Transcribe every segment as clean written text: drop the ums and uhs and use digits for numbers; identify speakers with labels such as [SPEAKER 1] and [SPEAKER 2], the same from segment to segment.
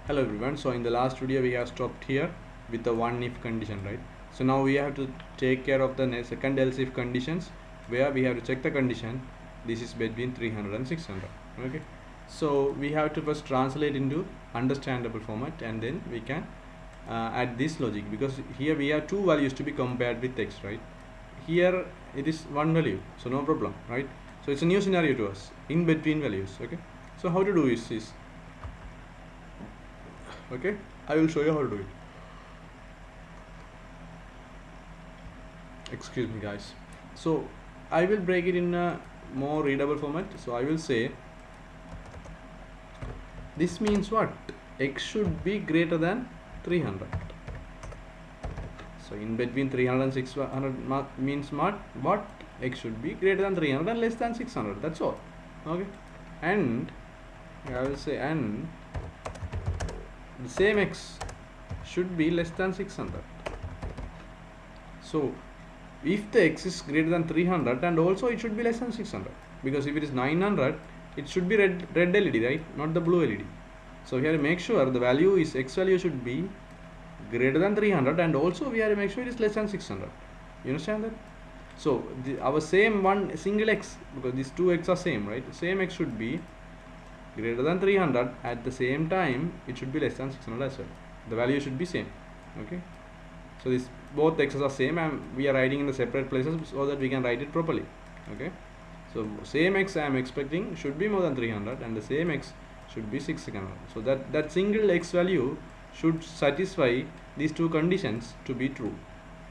[SPEAKER 1] Hello everyone. So in the last video we have stopped here with the one if condition, right? So now we have to take care of the second else if conditions, where we have to check the condition this is between 300 and 600. Okay, so we have to first translate into understandable format, and then we can add this logic, because here we have two values to be compared with x, right? Here it is one value, so no problem, right? So it's a new scenario to us, in between values. Okay, so how to do is okay, I will show you how to do it. Excuse me guys. So I will break it in a more readable format. So I will say this means what? X should be greater than 300. So in between 300 and 600 means what? X should be greater than 300 and less than 600. That's all. Okay, and I will say and the same x should be less than 600. So if the x is greater than 300, and also it should be less than 600, because if it is 900 it should be red LED, right? Not the blue LED. So we have to make sure the value is x value should be greater than 300, and also we have to make sure it is less than 600. You understand that? So our same one single x, because these two x are same, right? Same x should be greater than 300, at the same time it should be less than 600 as well. The value should be same. Okay, so this both x's are same, and we are writing in the separate places so that we can write it properly. Okay, so same x I am expecting should be more than 300, and the same x should be 600. So that single x value should satisfy these two conditions to be true.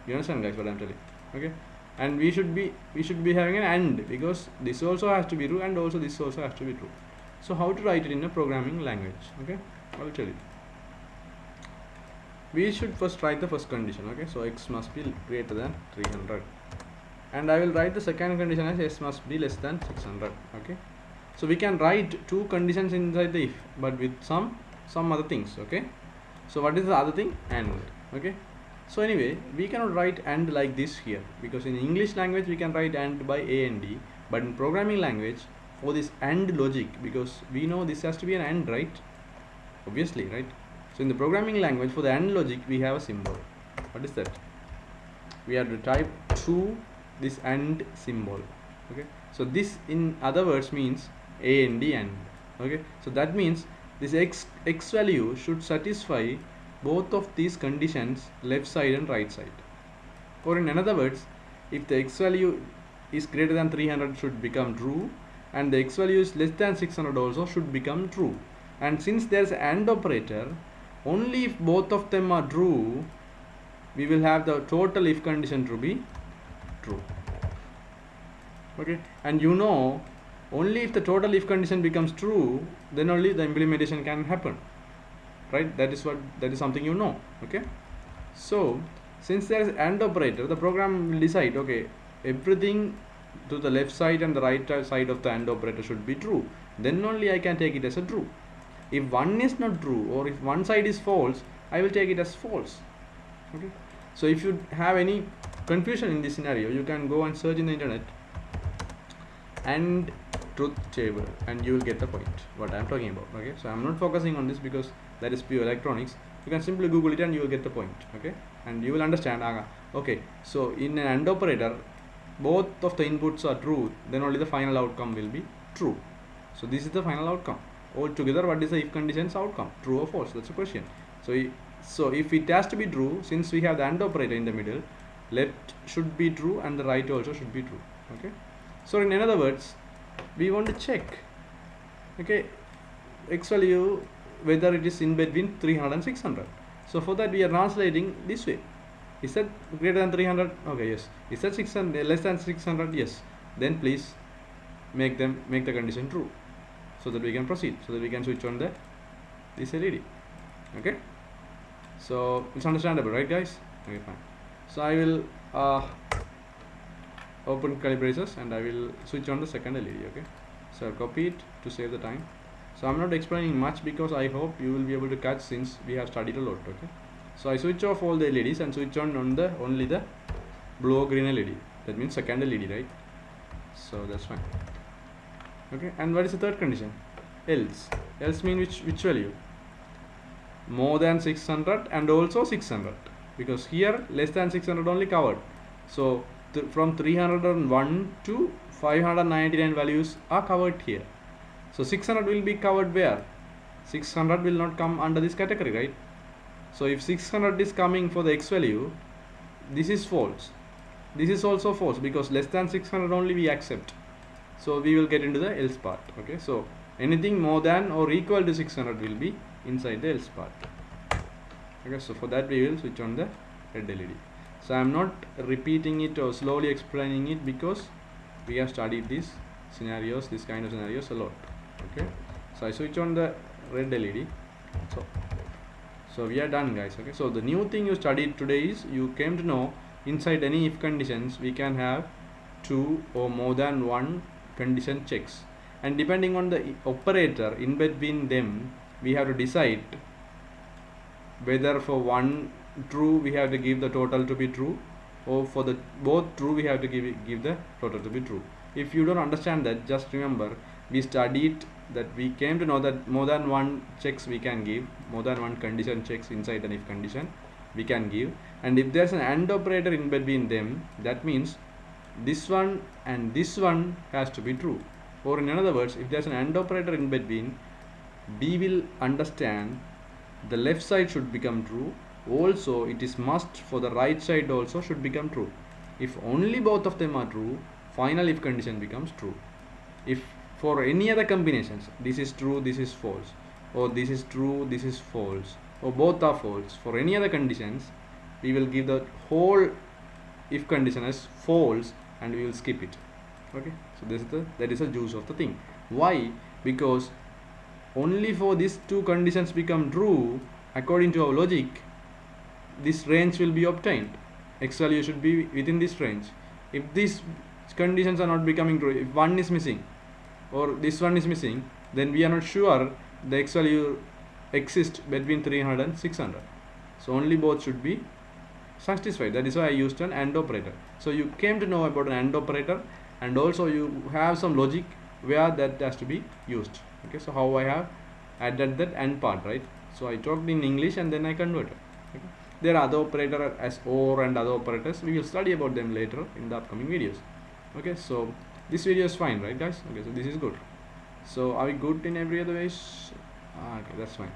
[SPEAKER 1] You understand guys what I am telling? Okay, and we should be having an and, because this also has to be true and also this also has to be true. So how to write it in a programming language? Okay, I will tell you. We should first write the first condition. Okay, so x must be greater than 300, and I will write the second condition as s must be less than 600. Okay, so we can write two conditions inside the if, but with some other things. Okay, so what is the other thing? And. Okay, so anyway, we cannot write and like this here, because in English language we can write and by a and d, but in programming language, for this and logic, because we know this has to be an and, right? Obviously, right? So in the programming language, for the and logic we have a symbol. What is that? We have to type true this and symbol. Okay, so this in other words means a and d and. Okay, so that means this x value should satisfy both of these conditions, left side and right side. Or in another words, if the x value is greater than 300 should become true, and the x value is less than 600 also should become true. And since there is an AND operator, only if both of them are true, we will have the total if condition to be true. Okay, and you know, only if the total if condition becomes true, then only the implementation can happen, right? That is something you know. Okay, so since there is AND operator, the program will decide, okay, everything to the left side and the right side of the AND operator should be true, then only I can take it as a true. If one is not true, or if one side is false, I will take it as false. Okay, so if you have any confusion in this scenario, you can go and search in the internet and truth table, and you will get the point what I am talking about. Okay, so I am not focusing on this because that is pure electronics. You can simply Google it and you will get the point. Okay, and you will understand. Okay, so in an AND operator, both of the inputs are true, then only the final outcome will be true. So this is the final outcome. Altogether, what is the if condition's outcome? True or false? That's a question. So if it has to be true, since we have the AND operator in the middle, left should be true and the right also should be true. Okay, so in other words, we want to check, okay, x value whether it is in between 300 and 600. So for that we are translating this way. Is that greater than 300? Okay, yes. Is that 600 less than 600? Yes. Then please make the condition true, so that we can proceed, so that we can switch on this LED. Okay, so it's understandable, right guys? Okay, fine. So I will open curly braces and I will switch on the second LED. Okay, so I'll copy it to save the time. So I'm not explaining much because I hope you will be able to catch, since we have studied a lot. Okay, so I switch off all the LEDs and switch on only the blue or green LED. That means second LED, right? So that's fine. Okay, and what is the third condition? Else mean which value? more than 600 and also 600, because here less than 600 only covered. So from 301 to 599 values are covered here. So 600 will be covered where? 600 will not come under this category, right? So if 600 is coming for the x value, this is false. This is also false, because less than 600 only we accept. So we will get into the else part. Okay, so anything more than or equal to 600 will be inside the else part. Okay, so for that we will switch on the red LED. So I am not repeating it or slowly explaining it, because we have studied these scenarios, this kind of scenarios a lot. Okay, so I switch on the red LED. So we are done, guys. Okay, so the new thing you studied today is you came to know inside any if conditions we can have two or more than one condition checks, and depending on the operator in between them we have to decide whether for one true we have to give the total to be true, or for the both true we have to give the total to be true. If you don't understand that, just remember we studied that we came to know that more than one checks we can give, more than one condition checks inside an if condition we can give, and if there's an AND operator in between them, that means this one and this one has to be true. Or in other words, if there's an AND operator in between, we will understand the left side should become true, also it is must for the right side also should become true. If only both of them are true, final if condition becomes true. If for any other combinations, this is true, this is false, or this is true, this is false, or both are false, for any other conditions we will give the whole if condition as false and we will skip it. Okay, so that is the juice of the thing. Why? Because only for these two conditions become true, according to our logic, this range will be obtained. X value should be within this range. If these conditions are not becoming true, if one is missing or this one is missing, then we are not sure the x value exists between 300 and 600. So only both should be satisfied. That is why I used an AND operator. So you came to know about an AND operator, and also you have some logic where that has to be used. Okay, so how I have added that AND part, right? So I talked in English and then I converted. Okay. There are other operators as OR and other operators. We will study about them later in the upcoming videos. Okay, so this video is fine, right, guys? Okay, so this is good. So are we good in every other ways? Okay, that's fine.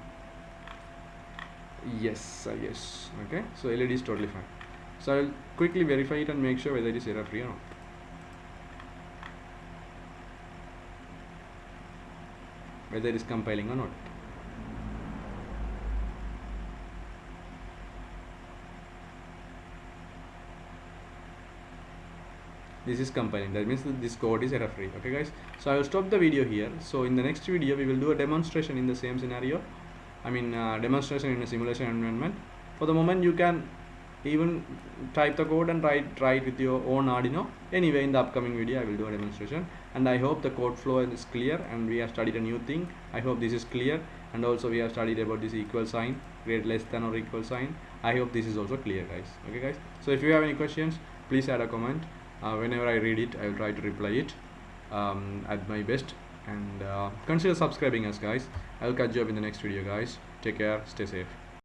[SPEAKER 1] Yes, yes. Okay, so LED is totally fine. So I will quickly verify it and make sure whether it is error free or not. Whether it is compiling or not. This is compiling, that means that this code is error free. Okay, guys, so I will stop the video here. So in the next video we will do a demonstration in the same scenario, demonstration in a simulation environment. For the moment you can even type the code and try it with your own Arduino. Anyway, in the upcoming video I will do a demonstration, and I hope the code flow is clear and we have studied a new thing. I hope this is clear, and also we have studied about this equal sign, greater less than or equal sign. I hope this is also clear, guys. Okay, guys, so if you have any questions, please add a comment. Whenever I read it, I will try to reply it at my best, and consider subscribing us, guys. I will catch you up in the next video, guys. Take care, stay safe.